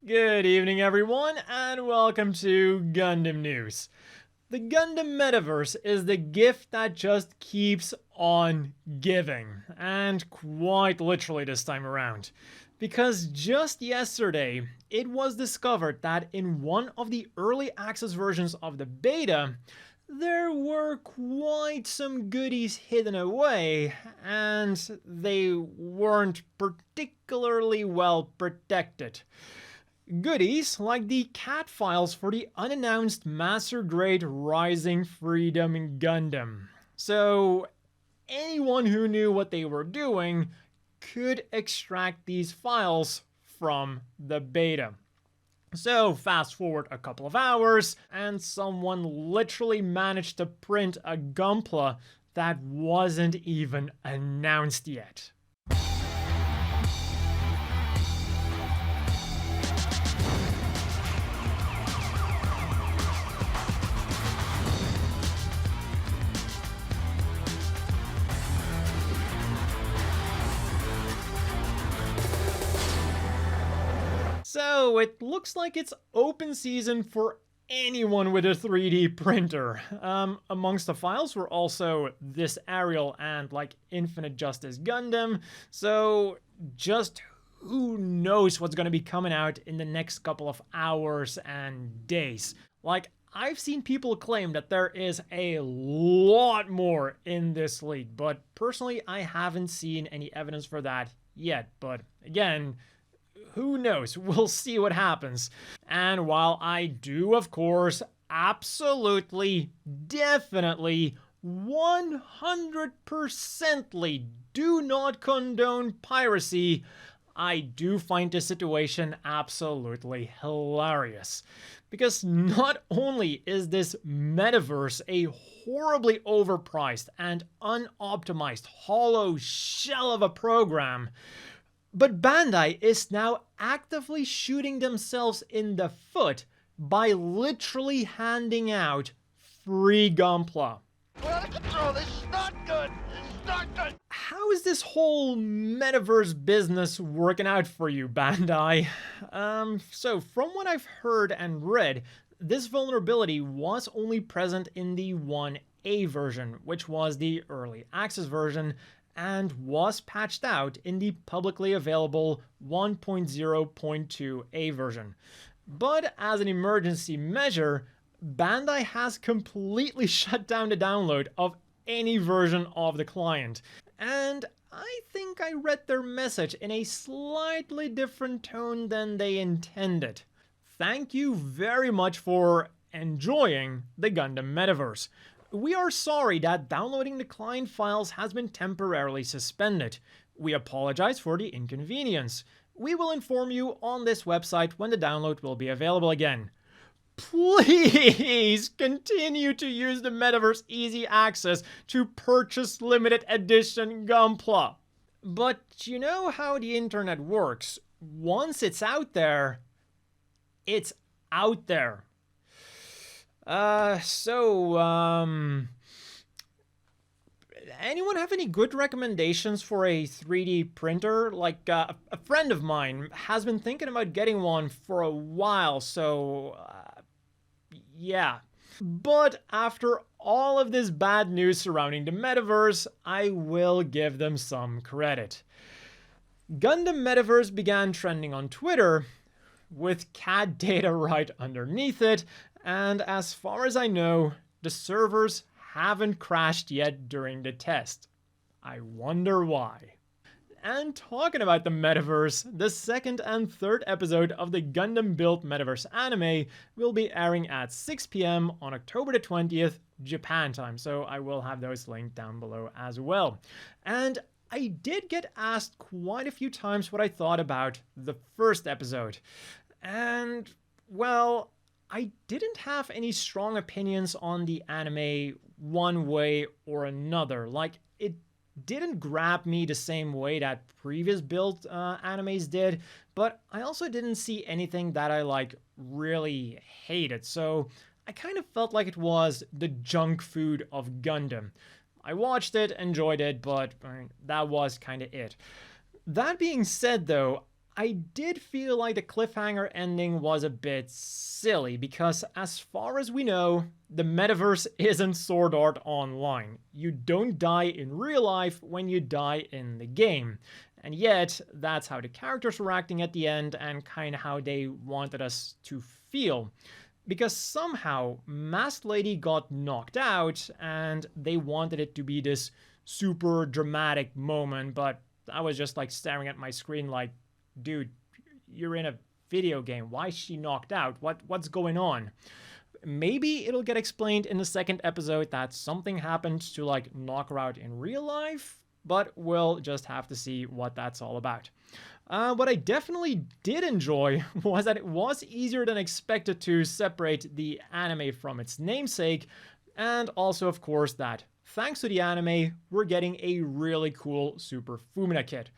Good evening, everyone, and welcome to Gundam News. The Gundam Metaverse is the gift that just keeps on giving, and quite literally this time around. Because just yesterday, it was discovered that in one of the early access versions of the beta, there were quite some goodies hidden away, and they weren't particularly well protected. Goodies like the CAT files for the unannounced Master Grade Rising Freedom Gundam. So anyone who knew what they were doing could extract these files from the beta. So fast forward a couple of hours, and someone literally managed to print a Gunpla that wasn't even announced yet. So it looks like it's open season for anyone with a 3D printer. Amongst the files were also this Ariel and Infinite Justice Gundam. So just who knows what's going to be coming out in the next couple of hours and days. I've seen people claim that there is a lot more in this leak, but personally I haven't seen any evidence for that yet. But again, who knows? We'll see what happens. And while I do, of course, absolutely, definitely, 100%ly do not condone piracy, I do find this situation absolutely hilarious. Because not only is this Metaverse a horribly overpriced and unoptimized hollow shell of a program, but Bandai is now actively shooting themselves in the foot by literally handing out free Gunpla. We're out of control. This is not good. This is not good. How is this whole Metaverse business working out for you, Bandai? So from what I've heard and read, this vulnerability was only present in the 1A version, which was the early access version, and was patched out in the publicly available 1.0.2a version. But as an emergency measure, Bandai has completely shut down the download of any version of the client. And I think I read their message in a slightly different tone than they intended. Thank you very much for enjoying the Gundam Metaverse. We are sorry that downloading the client files has been temporarily suspended. We apologize for the inconvenience. We will inform you on this website when the download will be available again. Please continue to use the Metaverse Easy Access to purchase limited edition Gunpla. But you know how the internet works. Once it's out there, it's out there. Anyone have any good recommendations for a 3D printer? A friend of mine has been thinking about getting one for a while, so yeah. But after all of this bad news surrounding the Metaverse, I will give them some credit. Gundam Metaverse began trending on Twitter with CAD data right underneath it, and as far as I know, the servers haven't crashed yet during the test. I wonder why. And talking about the Metaverse, the second and third episode of the Gundam Build Metaverse anime will be airing at 6 p.m. on October the 20th, Japan time, so I will have those linked down below as well. And I did get asked quite a few times what I thought about the first episode. And, well, I didn't have any strong opinions on the anime one way or another. It didn't grab me the same way that previous build animes did, but I also didn't see anything that I really hated. So I kind of felt like it was the junk food of Gundam. I watched it, enjoyed it, but that was kind of it. That being said, though, I did feel like the cliffhanger ending was a bit silly because, as far as we know, the metaverse isn't Sword Art Online. You don't die in real life when you die in the game. And yet, that's how the characters were acting at the end and kind of how they wanted us to feel. Because somehow, Masked Lady got knocked out and they wanted it to be this super dramatic moment, but I was just like staring at my screen like, dude, you're in a video game. Why is she knocked out? What's going on? Maybe it'll get explained in the second episode that something happened to like knock her out in real life, but we'll just have to see what that's all about. What I definitely did enjoy was that it was easier than expected to separate the anime from its namesake, and also, of course, that thanks to the anime, we're getting a really cool Super Fumina kit.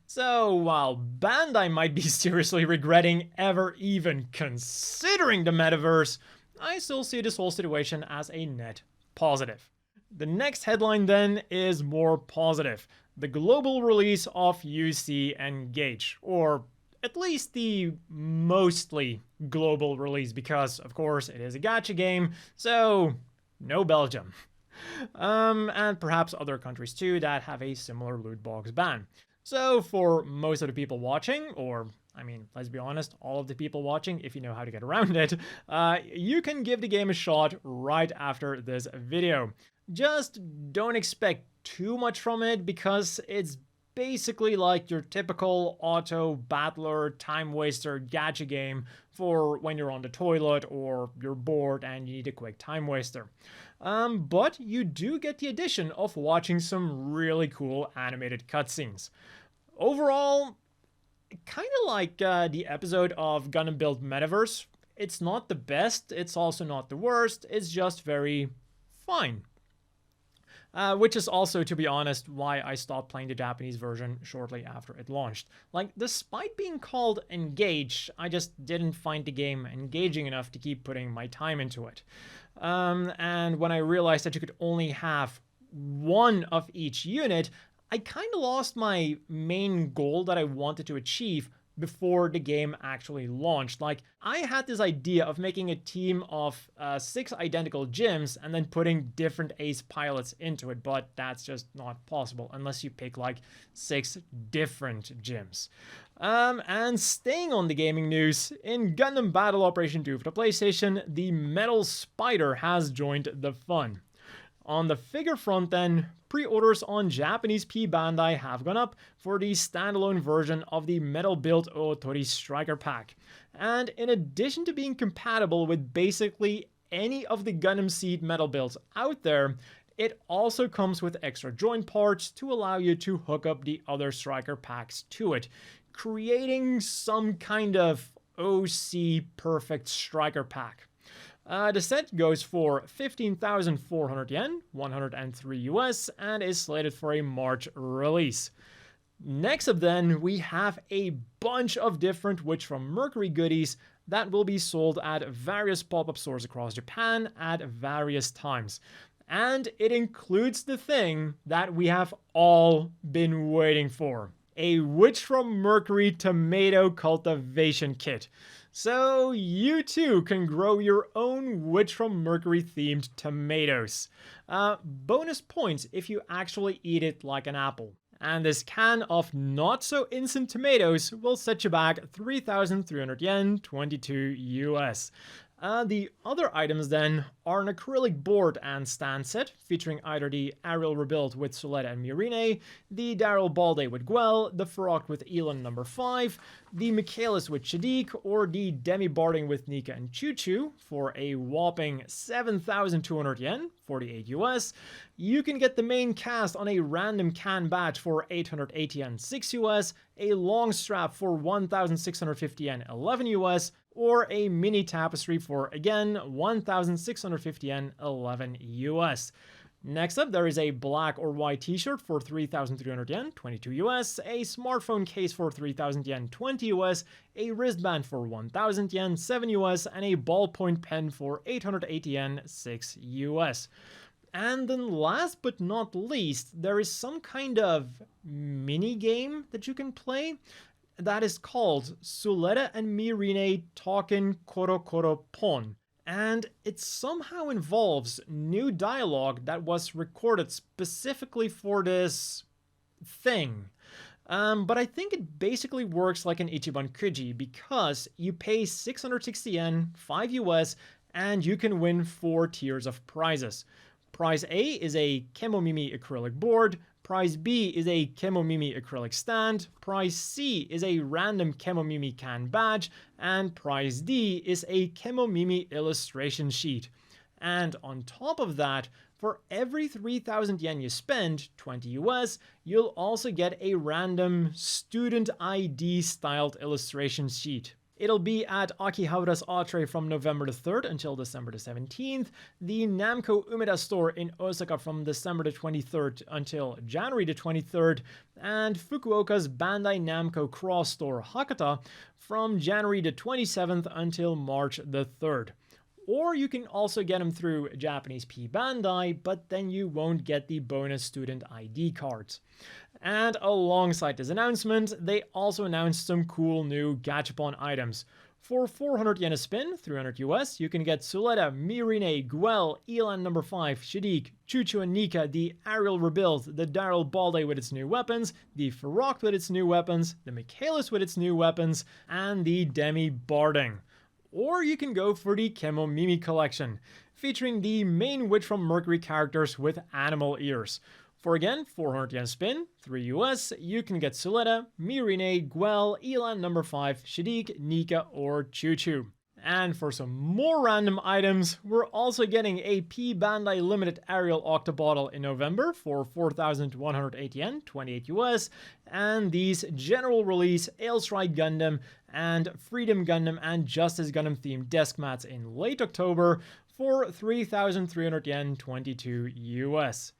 So, while Bandai might be seriously regretting ever even considering the metaverse, I still see this whole situation as a net positive. The next headline then is more positive. The global release of UC Engage, or at least the mostly global release, because of course it is a gacha game, so no Belgium. And perhaps other countries too that have a similar loot box ban. So for most of the people watching, or I mean, let's be honest, all of the people watching, if you know how to get around it, you can give the game a shot right after this video. Just don't expect too much from it because it's basically like your typical auto battler time waster gacha game for when you're on the toilet or you're bored and you need a quick time waster. But you do get the addition of watching some really cool animated cutscenes. Overall, kind of like the episode of Gundam Build Metaverse. It's not the best, it's also not the worst, it's just very fine. Which is also, to be honest, why I stopped playing the Japanese version shortly after it launched. Like, despite being called Engage, I just didn't find the game engaging enough to keep putting my time into it. And when I realized that you could only have one of each unit, I kind of lost my main goal that I wanted to achieve before the game actually launched. Like, I had this idea of making a team of 6 identical gyms and then putting different ace pilots into it, but that's just not possible unless you pick like 6 different gyms. And staying on the gaming news, in Gundam Battle Operation 2 for the PlayStation, the Metal Spider has joined the fun. On the figure front then, pre-orders on Japanese P Bandai have gone up for the standalone version of the metal-built Ootori Striker Pack. And in addition to being compatible with basically any of the Gundam Seed metal builds out there, it also comes with extra joint parts to allow you to hook up the other Striker packs to it, creating some kind of OC perfect Striker pack. The set goes for 15,400 yen, 103 US, and is slated for a March release. Next up then, we have a bunch of different Witch from Mercury goodies that will be sold at various pop-up stores across Japan at various times. And it includes the thing that we have all been waiting for. A Witch from Mercury tomato cultivation kit. So you too can grow your own Witch from Mercury themed tomatoes. Bonus points if you actually eat it like an apple. And this can of not so instant tomatoes will set you back 3,300 yen, 22 US. The other items then are an acrylic board and stand set featuring either the Ariel rebuild with Soletta and Murine, the Daryl Balde with Guel, the Farok with Elon number 5, the Michaelis with Shadik, or the Demi Barding with Nika and Chuchu for a whopping 7,200 yen, 48 US. You can get the main cast on a random can badge for 880 yen, 6 US, a long strap for 1,650 yen, 11 US, or a mini tapestry for, again, 1,650 yen, 11 US. Next up, there is a black or white t-shirt for 3,300 yen, 22 US, a smartphone case for 3,000 yen, 20 US, a wristband for 1,000 yen, 7 US, and a ballpoint pen for 880 yen, 6 US. And then last but not least, there is some kind of mini game that you can play. that is called Suleta and Mirine Talkin' Koro Koro Pon. And it somehow involves new dialogue that was recorded specifically for this thing. But I think it basically works like an Ichiban Kuji because you pay 660 yen, 5 US, and you can win 4 tiers of prizes. Prize A is a Kemomimi acrylic board, Prize B is a Kemomimi acrylic stand, Prize C is a random Kemomimi can badge, and Prize D is a Kemomimi illustration sheet. And on top of that, for every 3,000 yen you spend, 20 US, you'll also get a random student ID styled illustration sheet. It'll be at Akihabara's Atre from November the 3rd until December the 17th, the Namco Umeda store in Osaka from December the 23rd until January the 23rd, and Fukuoka's Bandai Namco Cross store Hakata from January the 27th until March the 3rd. Or you can also get them through Japanese P Bandai, but then you won't get the bonus student ID cards. And alongside this announcement, they also announced some cool new Gachapon items. For 400 yen a spin, 300 US, you can get Suleta, Mirine, Guel, Elan number 5, Shadiq, Chuchu and Nika, the Ariel rebuild, the Daryl Balde with its new weapons, the Farouk with its new weapons, the Michaelis with its new weapons, and the Demi Barding. Or you can go for the Kemo Mimi collection, featuring the main witch from Mercury characters with animal ears. For again, 400 yen spin, 3 US, you can get Suleta, Mirine, Guel, Elan number 5, Shadiq, Nika, or Chuchu. And for some more random items, we're also getting a P Bandai Limited Ariel Octobottle in November for 4,108 yen, 28 US, and these general release Ailstrike Gundam and Freedom Gundam and Justice Gundam themed Deskmats in late October for 3,300 yen, 22 US.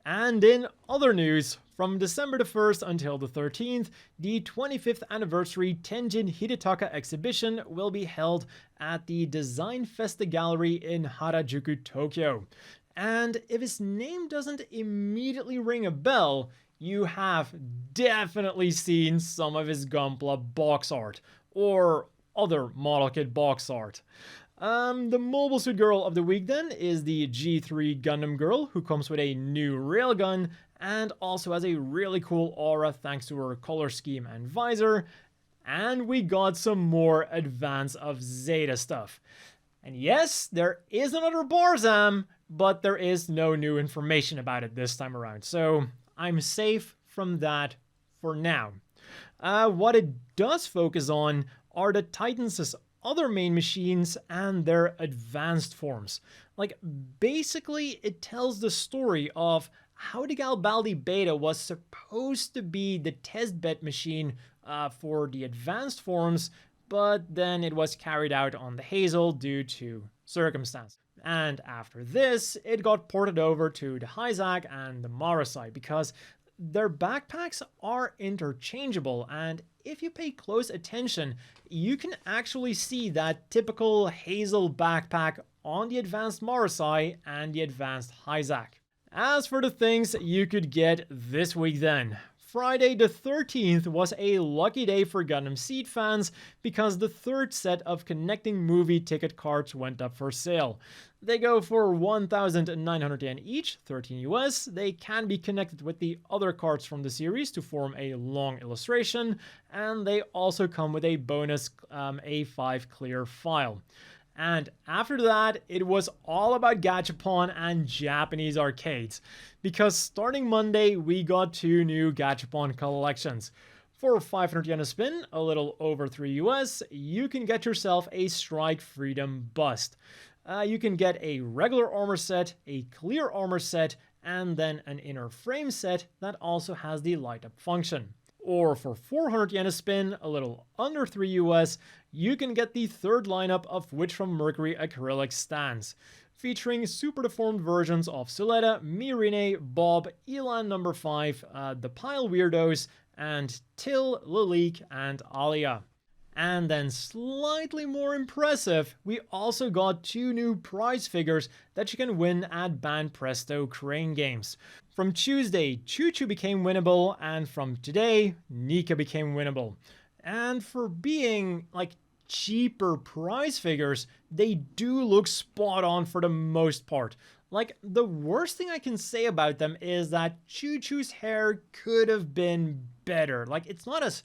And in other news, from December the 1st until the 13th, the 25th anniversary Tenjin Hidetaka exhibition will be held at the Design Festa Gallery in Harajuku, Tokyo. And if his name doesn't immediately ring a bell, you have definitely seen some of his Gunpla box art, or other model kit box art. The mobile suit girl of the week then is the G3 Gundam Girl, who comes with a new railgun and also has a really cool aura thanks to her color scheme and visor. And we got some more Advance of Zeta stuff. And yes, there is another Barzam, but there is no new information about it this time around, so I'm safe from that for now. What it does focus on are the Titans' other main machines and their advanced forms. Like, basically, it tells the story of how the Garibaldi Beta was supposed to be the testbed machine for the advanced forms, but then it was carried out on the Hazel due to circumstance. And after this, it got ported over to the Hyzak and the Marasai because their backpacks are interchangeable, and if you pay close attention, you can actually see that typical Hazel backpack on the Advanced Marasai and the Advanced Hyzak. As for the things you could get this week then, Friday the 13th was a lucky day for Gundam Seed fans because the third set of connecting Movieticket cards went up for sale. They go for 1,900 yen each, 13 US. They can be connected with the other cards from the series to form a long illustration, and they also come with a bonus A5 clear file. And after that, it was all about Gachapon and Japanese arcades, because starting Monday, we got 2 new Gachapon collections. For 500 yen a spin, a little over 3 US, you can get yourself a Strike Freedom bust. You can get a regular armor set, a clear armor set, and then an inner frame set that also has the light up function. Or for 400 yen a spin, a little under 3 US, you can get the third lineup of Witch from Mercury acrylic stands, featuring super deformed versions of Suleta, Mirine, Bob, Elan number 5, the Pile Weirdos, and Till, Lalik, and Alia. And then slightly more impressive, we also got 2 new prize figures that you can win at Band Presto Crane Games. From Tuesday, Chuchu became winnable, and from today, Nika became winnable. And for being like cheaper prize figures, they do look spot on for the most part. Like, the worst thing I can say about them is that Chuchu's hair could have been better. Like, it's not as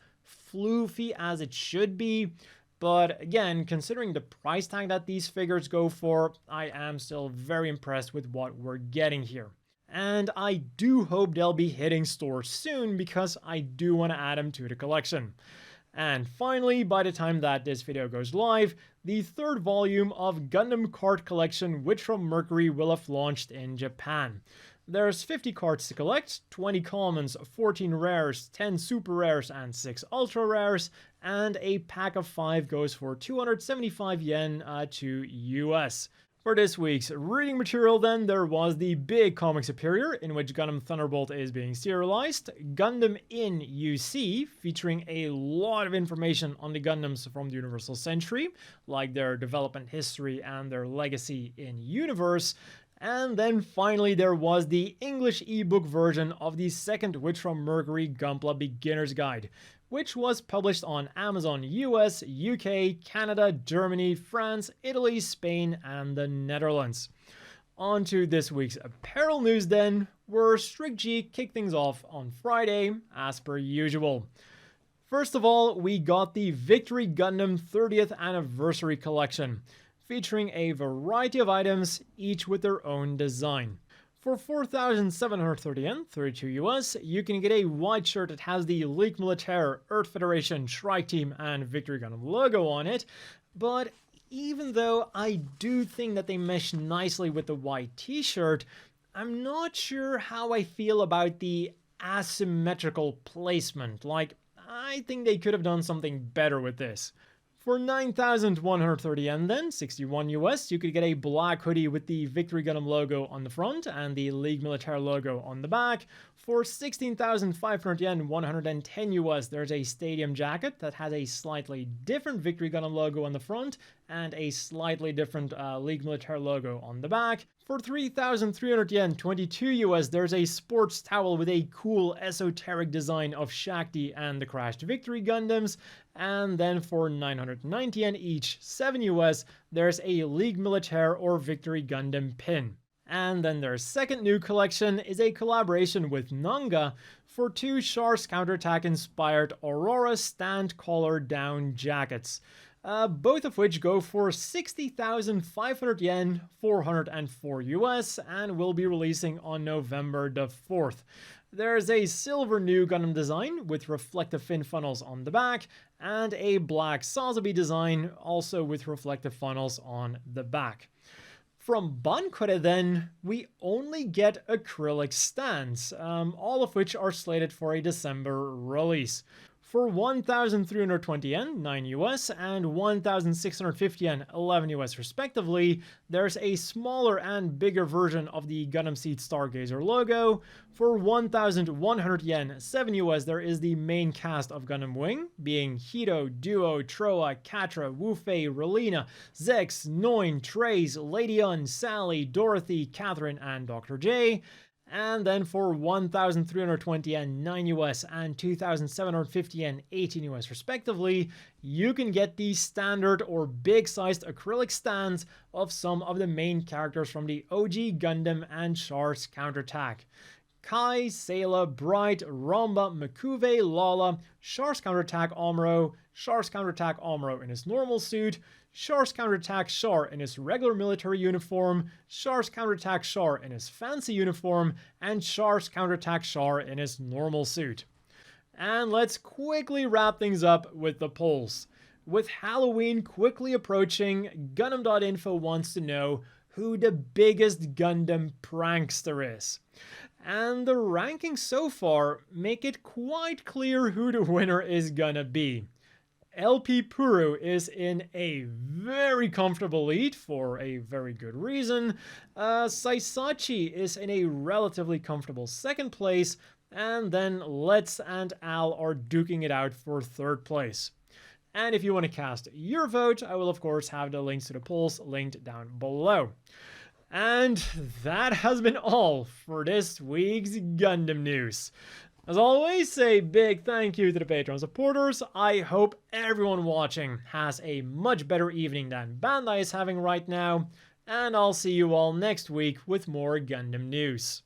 floofy as it should be, but again, considering the price tag that these figures go for, I am still very impressed with what we're getting here. And I do hope they'll be hitting stores soon because I do want to add them to the collection. And finally, by the time that this video goes live, the third volume of Gundam Card Collection, which from Mercury will have launched in Japan. There's 50 cards to collect, 20 commons, 14 rares, 10 super rares, and 6 ultra rares, and a pack of 5 goes for 275 yen to US. For this week's reading material then, there was the big comic superior, in which Gundam Thunderbolt is being serialized, Gundam in UC, featuring a lot of information on the Gundams from the Universal Century, like their development history and their legacy in universe, and then finally there was the English ebook version of the second Witch from Mercury Gunpla Beginner's Guide, which was published on Amazon US, UK, Canada, Germany, France, Italy, Spain, and the Netherlands. On to this week's apparel news then, where Strict G kicked things off on Friday, as per usual. First of all, we got the Victory Gundam 30th Anniversary Collection, featuring a variety of items, each with their own design. For 4,730 yen, 32 US, you can get a white shirt that has the Ligue Militaire, Earth Federation, Strike Team, and Victory Gundam logo on it, but even though I do think that they mesh nicely with the white t-shirt, I'm not sure how I feel about the asymmetrical placement. Like, I think they could have done something better with this. For 9,130 yen then, 61 US, you could get a black hoodie with the Victory Gundam logo on the front and the Ligue Militaire logo on the back. For 16,500 yen, 110 US, there's a stadium jacket that has a slightly different Victory Gundam logo on the front and a slightly different Ligue Militaire logo on the back. For 3,300 yen, 22 US, there's a sports towel with a cool esoteric design of Shakti and the Crashed Victory Gundams. And then for 990 yen each, 7 US, there's a Ligue Militaire or Victory Gundam pin. And then their second new collection is a collaboration with Nanga for 2 Char's Counterattack inspired Aurora stand collar down jackets. Both of which go for 60,500 yen, 404 US, and will be releasing on November the 4th. There's a silver new Gundam design with reflective fin funnels on the back, and a black Sazabi design also with reflective funnels on the back. From Bankore then, we only get acrylic stands, all of which are slated for a December release. For 1,320 yen, 9 US, and 1,650 yen, 11 US respectively, there's a smaller and bigger version of the Gundam Seed Stargazer logo. For 1,100 yen, 7 US, there is the main cast of Gundam Wing, being Hito, Duo, Troa, Katra, Wufei, Relina, Zex, Noin, Trace, Lady Un, Sally, Dorothy, Catherine, and Dr. J. And then for 1,320 yen, 9 US, and 2,750 yen, 18 US respectively, you can get the standard or big-sized acrylic stands of some of the main characters from the OG Gundam and Char's Counterattack. Kai, Sayla, Bright, Romba, Makuve, Lala, Char's Counterattack Amuro, Char's Counterattack Amuro in his normal suit, Char's Counterattack Char in his regular military uniform, Char's Counterattack Char in his fancy uniform, and Char's Counterattack Char in his normal suit. And let's quickly wrap things up with the polls. With Halloween quickly approaching, Gundam.info wants to know who the biggest Gundam prankster is. And the rankings so far make it quite clear who the winner is gonna be. LP Puru is in a very comfortable lead for a very good reason. Saisachi is in a relatively comfortable second place, and then Let's and Al are duking it out for third place. And if you want to cast your vote, I will of course have the links to the polls linked down below. And that has been all for this week's Gundam news. As always, a big thank you to the Patreon supporters. I hope everyone watching has a much better evening than Bandai is having right now, and I'll see you all next week with more Gundam news.